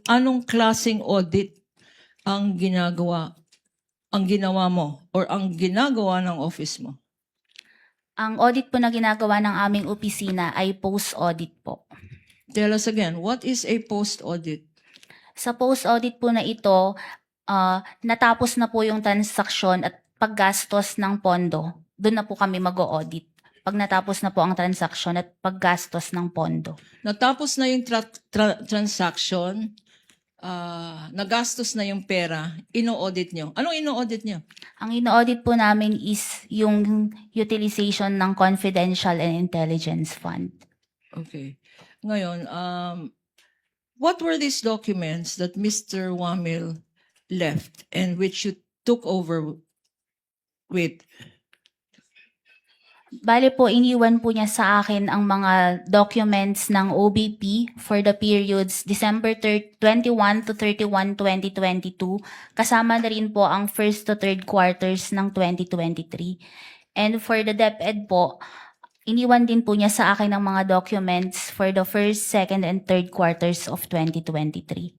Anong klaseng audit ang ginawa mo or ang ginagawa ng office mo? Ang audit po na ginagawa ng aming opisina ay post-audit po. Tell us again, what is a post-audit? Sa post-audit po na ito, natapos na po yung transaksyon at paggastos ng pondo. Doon na po kami mag-audit. Pag natapos na po ang transaksyon at paggastos ng pondo. Natapos na yung transaction, nagastos na yung pera, ino-audit nyo. Anong ino-audit nyo? Ang ino-audit po namin is yung utilization ng confidential and intelligence fund. Okay. Ngayon, what were these documents that Mr. Wamil left and which you took over with? Bale po, iniwan po niya sa akin ang mga documents ng OBP for the periods December 21 to 31, 2022. Kasama na rin po ang first to third quarters ng 2023. And for the DepEd po, iniwan din po niya sa akin ang mga documents for the first, second, and third quarters of 2023.